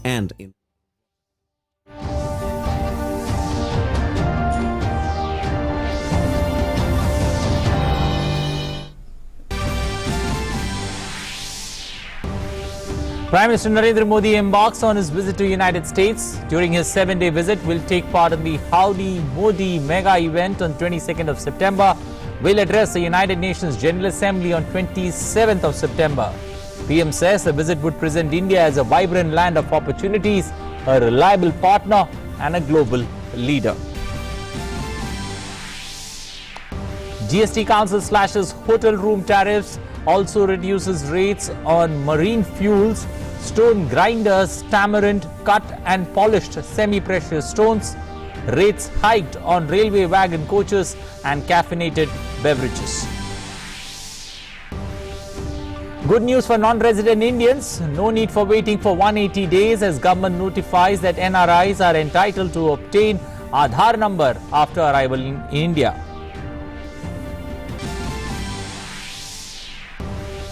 and in Prime Minister Narendra Modi embarks on his visit to the United States. During his 7-day visit, will take part in the Howdy Modi mega event on 22nd of September. Will address the United Nations General Assembly on 27th of September. PM says the visit would present India as a vibrant land of opportunities, a reliable partner and a global leader. GST Council slashes hotel room tariffs, also reduces rates on marine fuels, stone grinders, tamarind, cut and polished semi-precious stones, rates hiked on railway wagon coaches and caffeinated beverages. Good news for non-resident Indians. No need for waiting for 180 days as government notifies that NRIs are entitled to obtain Aadhar Number after arrival in India.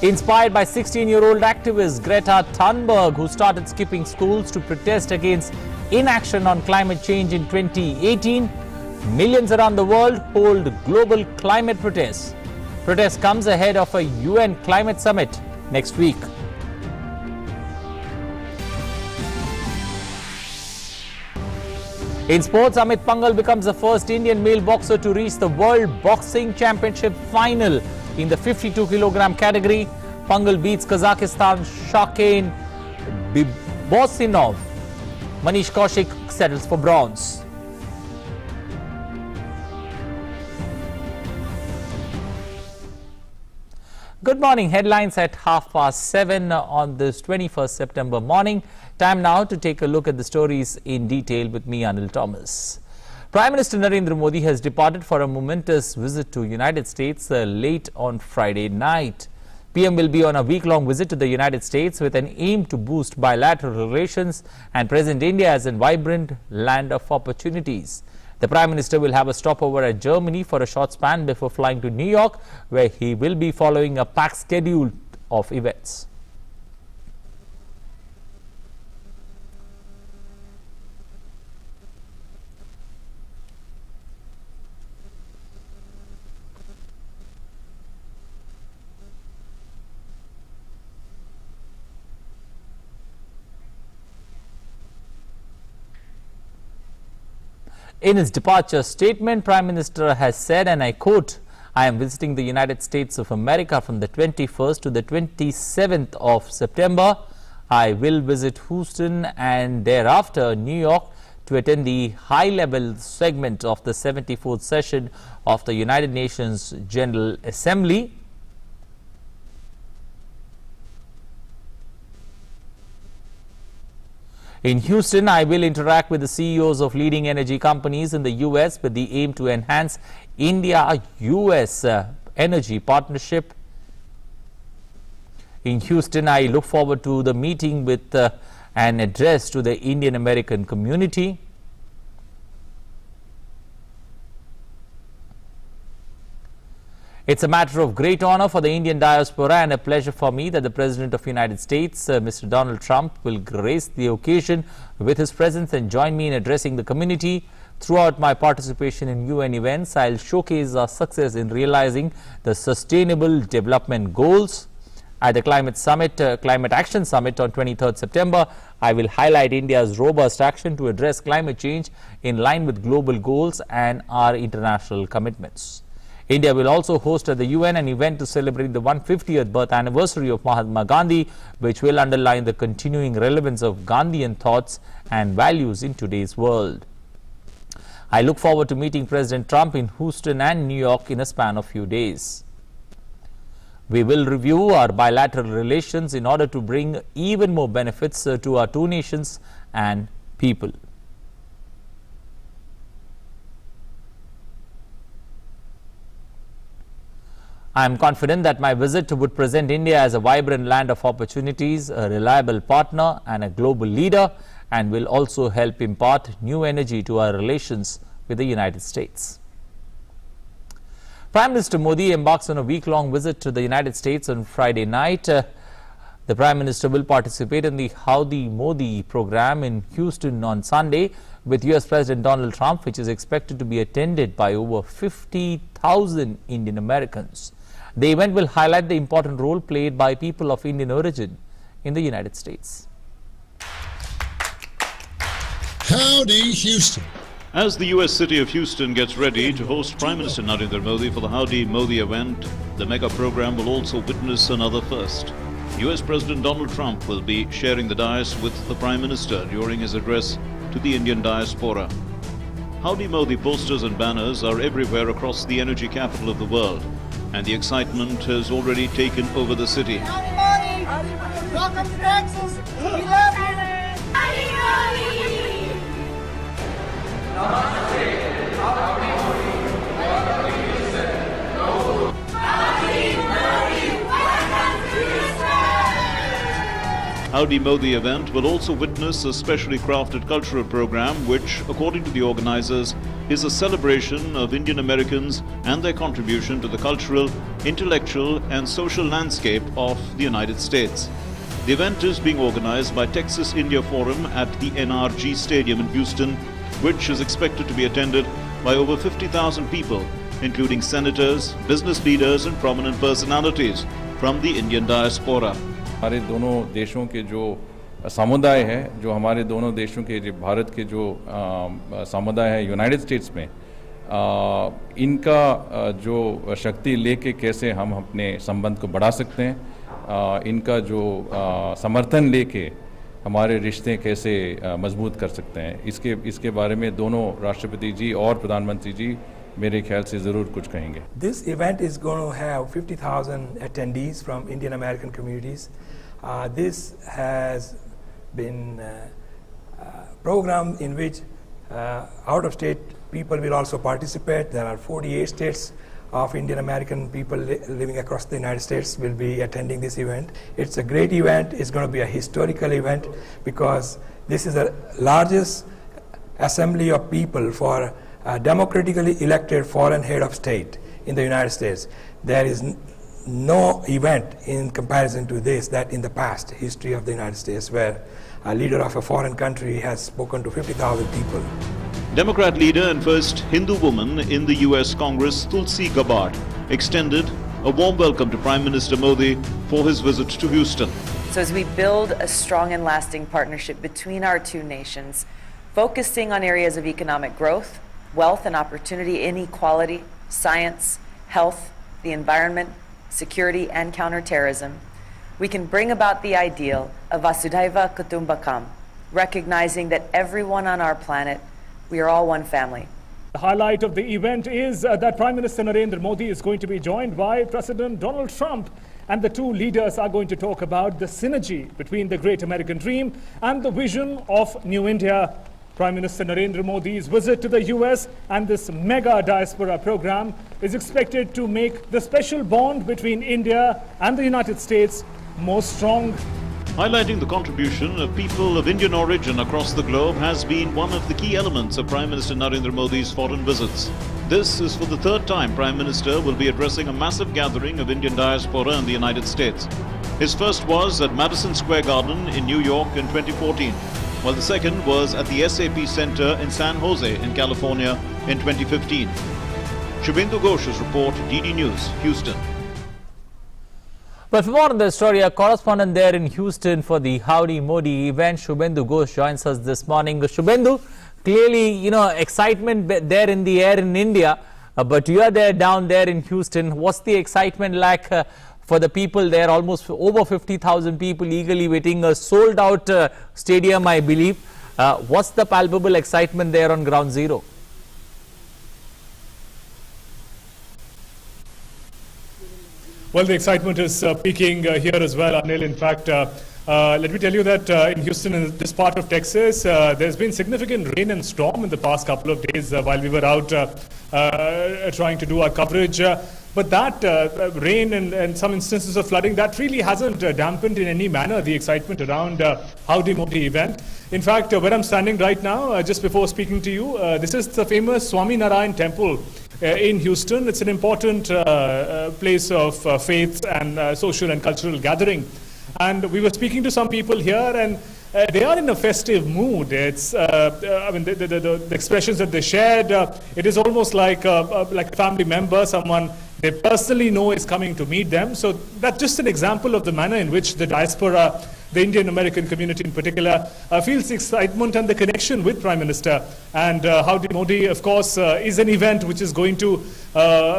Inspired by 16-year-old activist Greta Thunberg, who started skipping schools to protest against inaction on climate change in 2018, millions around the world hold global climate protests. Protest comes ahead of a UN climate summit next week. In sports, Amit Panghal becomes the first Indian male boxer to reach the World Boxing Championship final. In the 52-kilogram category, Panghal beats Kazakhstan's Shakane Bibosinov. Manish Kaushik settles for bronze. Good morning. Headlines at 7:30 on this 21st September morning. Time now to take a look at the stories in detail with me, Anil Thomas. Prime Minister Narendra Modi has departed for a momentous visit to United States late on Friday night. PM will be on a week-long visit to the United States with an aim to boost bilateral relations and present India as a vibrant land of opportunities. The Prime Minister will have a stopover at Germany for a short span before flying to New York, where he will be following a packed schedule of events. In his departure statement, Prime Minister has said, and I quote, "I am visiting the United States of America from the 21st to the 27th of September. I will visit Houston and thereafter New York to attend the high-level segment of the 74th session of the United Nations General Assembly." In Houston, I will interact with the CEOs of leading energy companies in the U.S. with the aim to enhance India-U.S. energy partnership. In Houston, I look forward to the meeting with an address to the Indian American community. It's a matter of great honor for the Indian diaspora and a pleasure for me that the President of the United States, Mr. Donald Trump, will grace the occasion with his presence and join me in addressing the community. Throughout my participation in UN events, I'll showcase our success in realizing the Sustainable Development Goals. At the Climate Action Summit on 23rd September, I will highlight India's robust action to address climate change in line with global goals and our international commitments. India will also host at the UN an event to celebrate the 150th birth anniversary of Mahatma Gandhi, which will underline the continuing relevance of Gandhian thoughts and values in today's world. I look forward to meeting President Trump in Houston and New York in a span of few days. We will review our bilateral relations in order to bring even more benefits to our two nations and people. I am confident that my visit would present India as a vibrant land of opportunities, a reliable partner and a global leader, and will also help impart new energy to our relations with the United States. Prime Minister Modi embarks on a week-long visit to the United States on Friday night. The The Prime Minister will participate in the Howdy Modi program in Houston on Sunday with US President Donald Trump, which is expected to be attended by over 50,000 Indian Americans. The event will highlight the important role played by people of Indian origin in the United States. Howdy, Houston. As the US city of Houston gets ready to host Prime Minister Narendra Modi for the Howdy Modi event, the mega program will also witness another first. US President Donald Trump will be sharing the dais with the Prime Minister during his address to the Indian diaspora. Howdy Modi posters and banners are everywhere across the energy capital of the world, and the excitement has already taken over the city. Howdy Modi! Welcome to Texas! We love you! Howdy Modi! Howdy Modi event will also witness a specially crafted cultural program which, according to the organizers, is a celebration of Indian Americans and their contribution to the cultural, intellectual and social landscape of the United States. The event is being organized by Texas India Forum at the NRG Stadium in Houston, which is expected to be attended by over 50,000 people, including senators, business leaders and prominent personalities from the Indian diaspora. हमारे दोनों देशों के जो समुदाय है, जो हमारे दोनों देशों के जो भारत के जो समुदाय है यूनाइटेड स्टेट्स में, इनका जो शक्ति लेके कैसे हम अपने संबंध को बढ़ा सकते हैं, इनका जो समर्थन लेके हमारे रिश्ते कैसे मजबूत कर सकते हैं, इसके बारे में दोनों राष्ट्रपति जी और प्रधानमंत्री जी मेरे ख्याल से ज़रूर कुछ कहेंगे. This event is going to have 50,000 attendees from Indian American communities. This has been a program in which out-of-state people will also participate. There are 48 states of Indian American people living across the United States will be attending this event. It's a great event. It's going to be a historical event because this is the largest assembly of people for a democratically elected foreign head of state in the United States. There is no event in comparison to this that in the past history of the United States where a leader of a foreign country has spoken to 50,000 people. Democrat leader and first Hindu woman in the US Congress, Tulsi Gabbard, extended a warm welcome to Prime Minister Modi for his visit to Houston. So as we build a strong and lasting partnership between our two nations, focusing on areas of economic growth, wealth and opportunity, inequality, science, health, the environment, security, and counterterrorism, we can bring about the ideal of Vasudhaiva Kutumbakam, recognizing that everyone on our planet, we are all one family. The highlight of the event is that Prime Minister Narendra Modi is going to be joined by President Donald Trump, and the two leaders are going to talk about the synergy between the great American dream and the vision of New India. Prime Minister Narendra Modi's visit to the US and this mega diaspora program is expected to make the special bond between India and the United States more strong. Highlighting the contribution of people of Indian origin across the globe has been one of the key elements of Prime Minister Narendra Modi's foreign visits. This is for the third time Prime Minister will be addressing a massive gathering of Indian diaspora in the United States. His first was at Madison Square Garden in New York in 2014. While the second was at the SAP Center in San Jose in California in 2015. Shubhendu Ghosh's report, DD News, Houston. But for more on the story, our correspondent there in Houston for the Howdy Modi event, Shubhendu Ghosh, joins us this morning. Shubhendu, clearly, excitement there in the air in India, but you are there down there in Houston. What's the excitement like for the people there? Almost over 50,000 people eagerly waiting, a sold-out stadium, I believe. What's the palpable excitement there on ground zero? Well, the excitement is peaking here as well, Anil. In fact, let me tell you that in Houston, in this part of Texas, there's been significant rain and storm in the past couple of days while we were out trying to do our coverage. But that rain and some instances of flooding, that really hasn't dampened in any manner the excitement around Howdy Modi event. In fact, where I'm standing right now, just before speaking to you, this is the famous Swami Narayan Temple in Houston. It's an important place of faith and social and cultural gathering. And we were speaking to some people here, and they are in a festive mood. It's, I mean, the expressions that they shared, it is almost like a family member, someone they personally know is coming to meet them. So that's just an example of the manner in which the diaspora, the Indian American community in particular, feels excitement and the connection with Prime Minister. And Howdy Modi, of course, is an event which is going to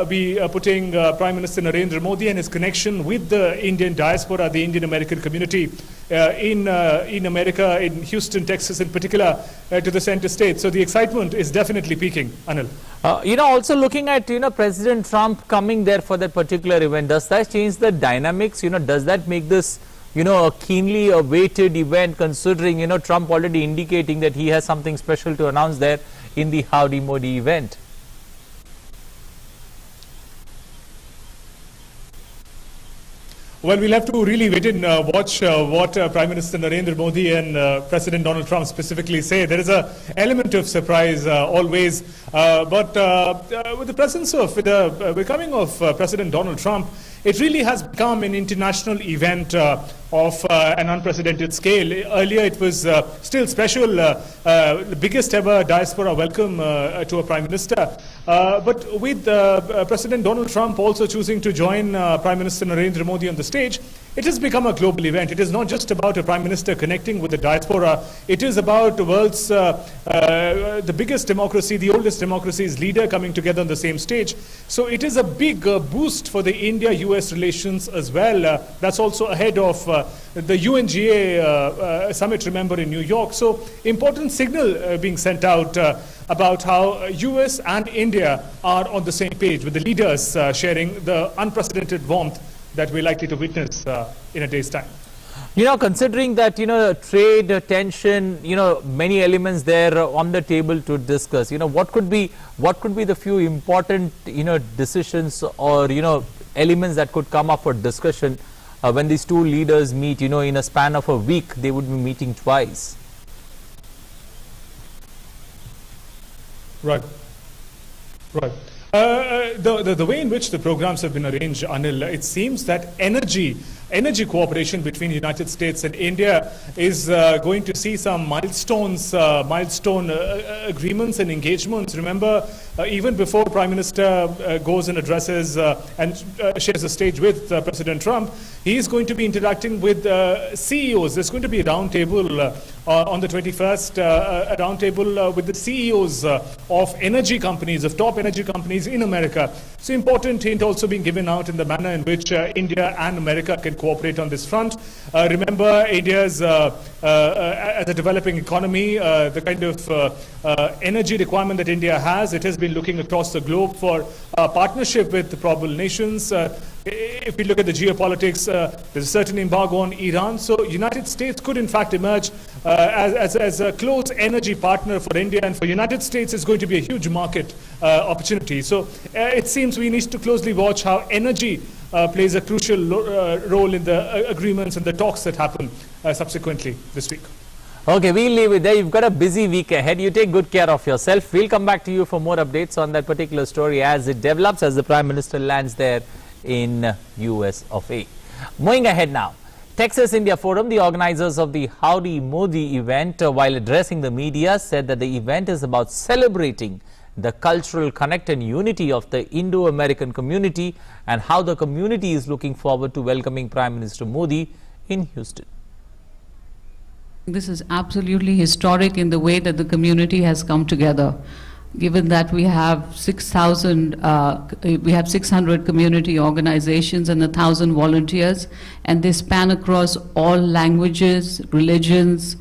be putting Prime Minister Narendra Modi and his connection with the Indian diaspora, the Indian American community in America, in Houston, Texas in particular, to the center stage. So the excitement is definitely peaking. Anil. Also looking at, President Trump coming there for that particular event, does that change the dynamics? Does that make this, a keenly awaited event, considering, Trump already indicating that he has something special to announce there in the Howdy Modi event? Well, we'll have to really wait and watch what Prime Minister Narendra Modi and President Donald Trump specifically say. There is an element of surprise always, but with the presence of, with the becoming of President Donald Trump, it really has become an international event of an unprecedented scale. Earlier it was still special, the biggest ever diaspora welcome to a Prime Minister. But with President Donald Trump also choosing to join Prime Minister Narendra Modi on the stage, it has become a global event. It is not just about a Prime Minister connecting with the diaspora. It is about the world's, the biggest democracy, the oldest democracy's leader coming together on the same stage. So it is a big boost for the India-US relations as well. That's also ahead of the UNGA summit, remember, in New York. So important signal being sent out about how US and India are on the same page, with the leaders sharing the unprecedented warmth that we're likely to witness in a day's time. Considering that, trade tension, many elements there on the table to discuss, what could be the few important, decisions or, elements that could come up for discussion when these two leaders meet, in a span of a week, they would be meeting twice. Right. Right. The way in which the programs have been arranged, Anil, it seems that energy cooperation between the United States and India is going to see some milestone agreements and engagements. Remember, even before Prime Minister goes and addresses and shares the stage with President Trump, he is going to be interacting with CEOs. There's going to be a roundtable on the 21st, a roundtable with the CEOs of energy companies, of top energy companies in America. So important hint also being given out in the manner in which India and America can cooperate on this front. Remember, India's as a developing economy, the kind of energy requirement that India has, it has been looking across the globe for partnership with the probable nations. If we look at the geopolitics, there's a certain embargo on Iran. So United States could in fact emerge as a close energy partner for India, and for United States it's going to be a huge market opportunity. So it seems we need to closely watch how energy plays a crucial role in the agreements and the talks that happen subsequently this week. Okay, we'll leave it there. You've got a busy week ahead. You take good care of yourself. We'll come back to you for more updates on that particular story as it develops, as the Prime Minister lands there in US of A. Moving ahead now, Texas India Forum, the organizers of the Howdy Modi event, while addressing the media, said that the event is about celebrating the cultural connect and unity of the Indo-American community and how the community is looking forward to welcoming Prime Minister Modi in Houston. This is absolutely historic in the way that the community has come together. Given that we have 600 community organizations and 1,000 volunteers, and they span across all languages, religions,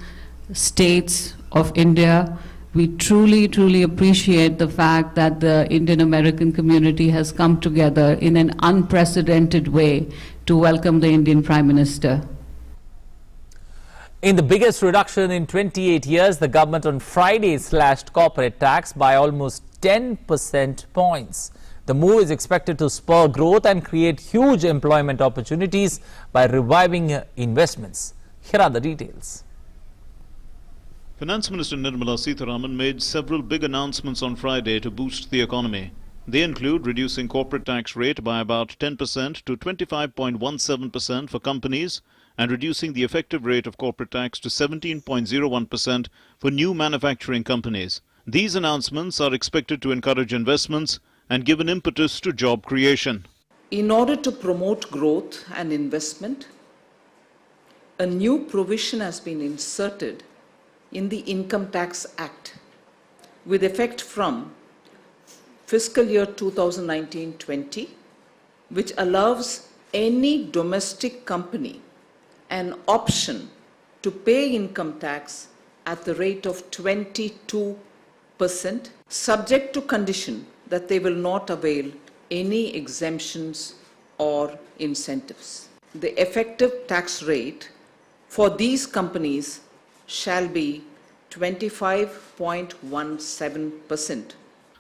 states of India, we truly, truly appreciate the fact that the Indian American community has come together in an unprecedented way to welcome the Indian Prime Minister. In the biggest reduction in 28 years, the government on Friday slashed corporate tax by almost 10% points. The move is expected to spur growth and create huge employment opportunities by reviving investments. Here are the details. Finance Minister Nirmala Sitharaman made several big announcements on Friday to boost the economy. They include reducing corporate tax rate by about 10% to 25.17% for companies and reducing the effective rate of corporate tax to 17.01% for new manufacturing companies. These announcements are expected to encourage investments and give an impetus to job creation. In order to promote growth and investment, a new provision has been inserted in the Income Tax Act with effect from fiscal year 2019-20, which allows any domestic company an option to pay income tax at the rate of 22%, subject to condition that they will not avail any exemptions or incentives. The effective tax rate for these companies shall be 25.17%.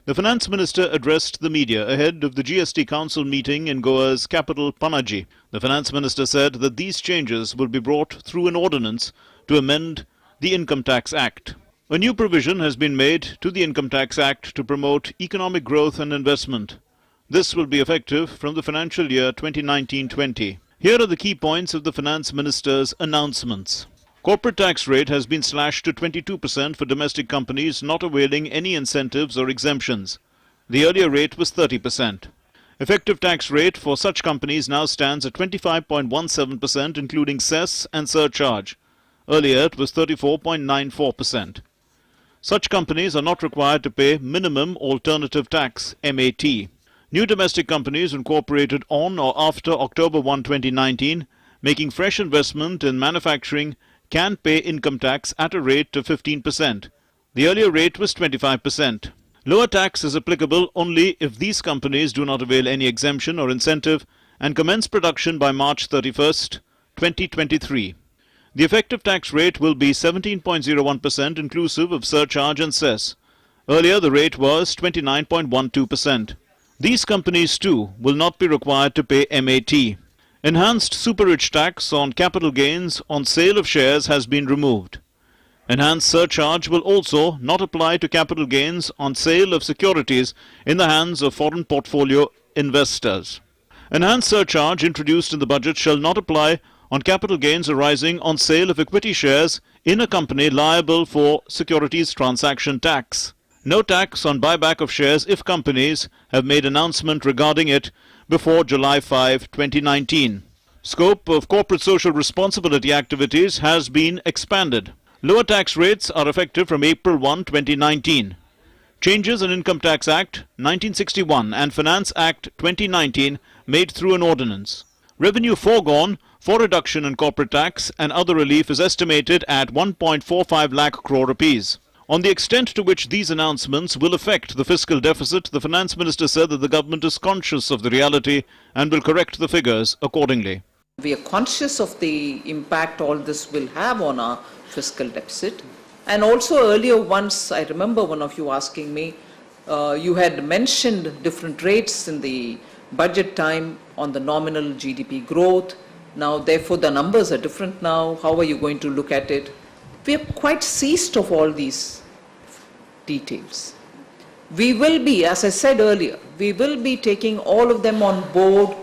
The Finance Minister addressed the media ahead of the GST Council meeting in Goa's capital, Panaji. The Finance Minister said that these changes will be brought through an ordinance to amend the Income Tax Act. A new provision has been made to the Income Tax Act to promote economic growth and investment. This will be effective from the financial year 2019-20. Here are the key points of the Finance Minister's announcements. Corporate tax rate has been slashed to 22% for domestic companies not availing any incentives or exemptions. The earlier rate was 30%. Effective tax rate for such companies now stands at 25.17%, including cess and surcharge. Earlier it was 34.94%. Such companies are not required to pay minimum alternative tax, MAT. New domestic companies incorporated on or after October 1, 2019, making fresh investment in manufacturing can pay income tax at a rate of 15%. The earlier rate was 25%. Lower tax is applicable only if these companies do not avail any exemption or incentive and commence production by March 31st, 2023. The effective tax rate will be 17.01% inclusive of surcharge and cess. Earlier the rate was 29.12%. These companies too will not be required to pay MAT. Enhanced superrich tax on capital gains on sale of shares has been removed. Enhanced surcharge will also not apply to capital gains on sale of securities in the hands of foreign portfolio investors. Enhanced surcharge introduced in the budget shall not apply on capital gains arising on sale of equity shares in a company liable for securities transaction tax. No tax on buyback of shares if companies have made announcement regarding it before July 5, 2019. Scope of corporate social responsibility activities has been expanded. Lower tax rates are effective from April 1, 2019. Changes in Income Tax Act 1961 and Finance Act 2019 made through an ordinance. Revenue foregone for reduction in corporate tax and other relief is estimated at 1.45 lakh crore rupees. On the extent to which these announcements will affect the fiscal deficit, the Finance Minister said that the government is conscious of the reality and will correct the figures accordingly. We are conscious of the impact all this will have on our fiscal deficit. And also earlier once, I remember one of you asking me, you had mentioned different rates in the budget time on the nominal GDP growth. Now, therefore, the numbers are different now. How are you going to look at it? We are quite seized of all these details. We will be, as I said earlier, we will be taking all of them on board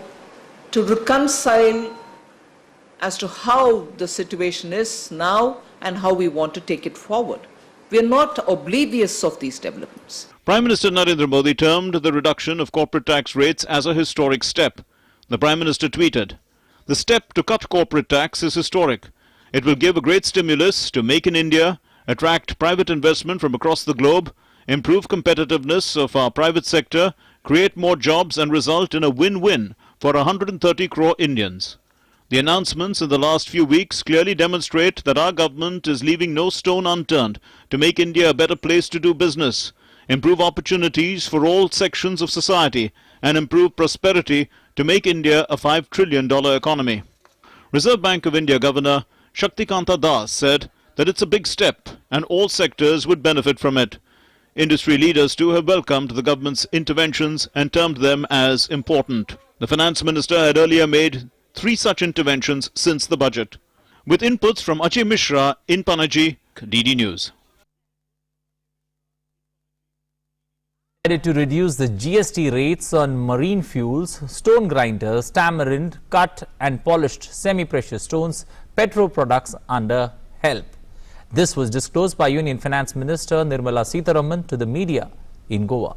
to reconcile as to how the situation is now and how we want to take it forward. We are not oblivious of these developments. Prime Minister Narendra Modi termed the reduction of corporate tax rates as a historic step. The Prime Minister tweeted, "The step to cut corporate tax is historic. It will give a great stimulus to Make in India, attract private investment from across the globe, improve competitiveness of our private sector, create more jobs and result in a win-win for 130 crore Indians." The announcements in the last few weeks clearly demonstrate that our government is leaving no stone unturned to make India a better place to do business, improve opportunities for all sections of society, and improve prosperity to make India a $5 trillion economy. Reserve Bank of India Governor Shaktikanta Das said that it's a big step and all sectors would benefit from it. Industry leaders too have welcomed the government's interventions and termed them as important. The Finance Minister had earlier made 3 such interventions since the budget. With inputs from Ajay Mishra in Panaji, DD News. To reduce the GST rates on marine fuels, stone grinders, tamarind, cut and polished semi-precious stones, petro products under help. This was disclosed by Union Finance Minister Nirmala Sitharaman to the media in Goa.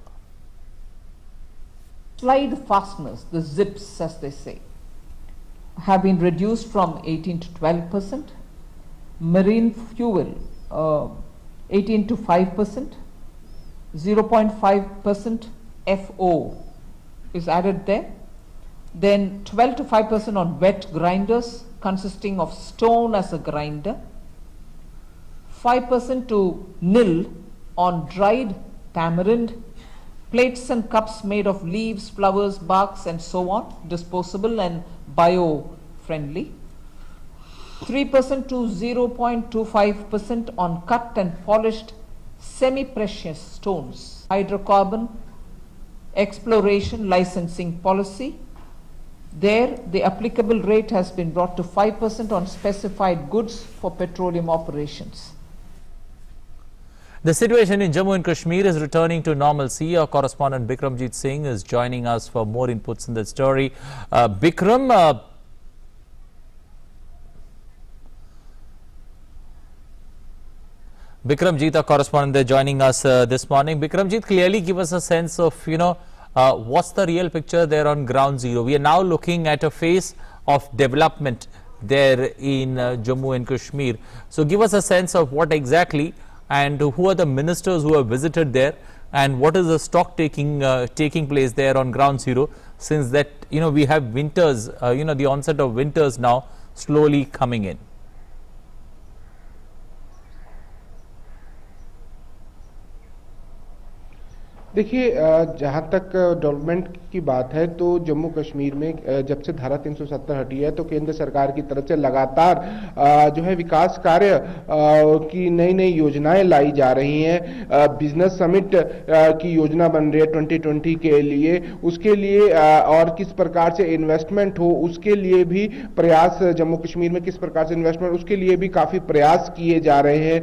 Slide fasteners, the zips as they say, have been reduced from 18 to 12%. Marine fuel, 18 to 5%. 0.5% FO is added there. Then 12 to 5% on wet grinders consisting of stone as a grinder. 5% to nil on dried tamarind, plates and cups made of leaves, flowers, barks and so on, disposable and bio-friendly. 3% to 0.25% on cut and polished semi-precious stones. Hydrocarbon exploration licensing policy. There, the applicable rate has been brought to 5% on specified goods for petroleum operations. The situation in Jammu and Kashmir is returning to normalcy. Our correspondent Bikramjit Singh is joining us for more inputs in that story. Bikram, Bikramjit, our correspondent, there joining us this morning. Bikramjit, clearly give us a sense of, what's the real picture there on ground zero. We are now looking at a phase of development there in Jammu and Kashmir. So give us a sense of what exactly and who are the ministers who have visited there and what is the stock taking place there on ground zero, since that, we have winters, the onset of winters now slowly coming in. देखिए, जहाँ तक development की बात है तो जम्मू कश्मीर में जब से धारा 370 हटी है तो केंद्र सरकार की तरफ से लगातार जो है विकास कार्य की नई नई योजनाएं लाई जा रही हैं। बिजनेस समिट की योजना बन रही है 2020 के लिए, उसके लिए और किस प्रकार से इन्वेस्टमेंट हो उसके लिए भी प्रयास, जम्मू कश्मीर में किस प्रकार से इन्वेस्टमेंट, उसके लिए भी काफ़ी प्रयास किए जा रहे हैं।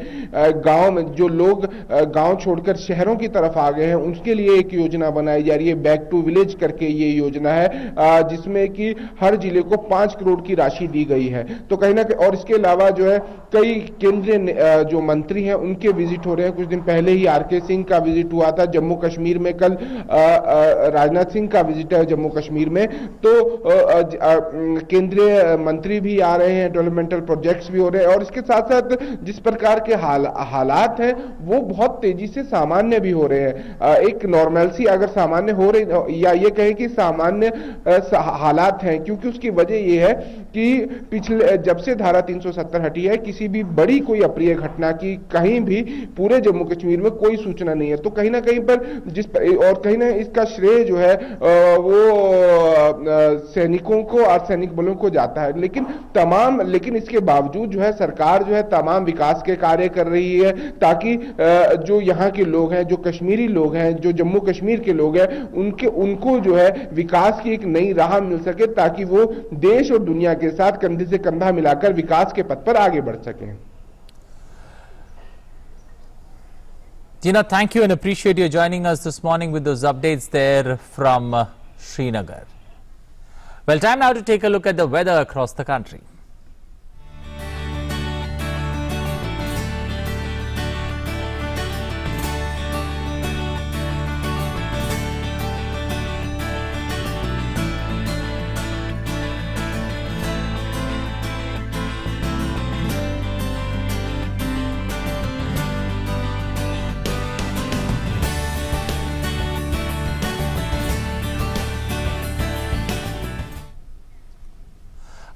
गाँव में जो लोग गाँव छोड़कर शहरों की तरफ आ गए हैं उसके लिए एक योजना बनाई जा रही है, बैक टू विलेज करके ये योजना है, जिसमें कि हर जिले को 5 करोड़ की राशि दी गई है। तो कहीं ना कहीं, और इसके अलावा जो है कई केंद्रीय जो मंत्री हैं उनके विजिट हो रहे हैं। कुछ दिन पहले ही आर.के. सिंह का विजिट हुआ था जम्मू कश्मीर में, कल राजनाथ सिंह का विजिट है जम्मू कश्मीर में। तो केंद्रीय मंत्री भी आ रहे हैं, डेवलपमेंटल प्रोजेक्ट्स भी हो रहे हैं, और इसके साथ साथ जिस प्रकार के हालात हैं वो बहुत तेजी से सामान्य भी हो रहे हैं। एक नॉर्मलसी अगर सामान्य हो रही, या ये कहें कि सामान्य हालात हैं, क्योंकि उसकी वजह ये है कि पिछले जब से धारा 370 हटी है किसी भी बड़ी कोई अप्रिय घटना की कहीं भी पूरे जम्मू कश्मीर में कोई सूचना नहीं है। तो कहीं ना कहीं पर और कहीं ना इसका श्रेय जो है वो सैनिकों को और सैनिक बलों को जाता है। लेकिन इसके बावजूद जो है सरकार जो है तमाम विकास के कार्य कर रही है, ताकि जो यहाँ के लोग हैं, जो कश्मीरी लोग हैं, जो जम्मू कश्मीर के लोग हैं, उनको जो है विकास की एक नई राह मिल सके, ताकि वो देश और दुनिया के साथ कंधे से कंधा मिलाकर विकास के पथ पर आगे बढ़ सकें। Tina, thank you and appreciate you joining us this morning with those updates there from Srinagar. Well, time now to take a look at the weather across the country.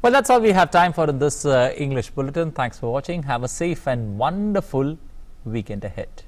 Well, that's all we have time for in this English Bulletin. Thanks for watching. Have a safe and wonderful weekend ahead.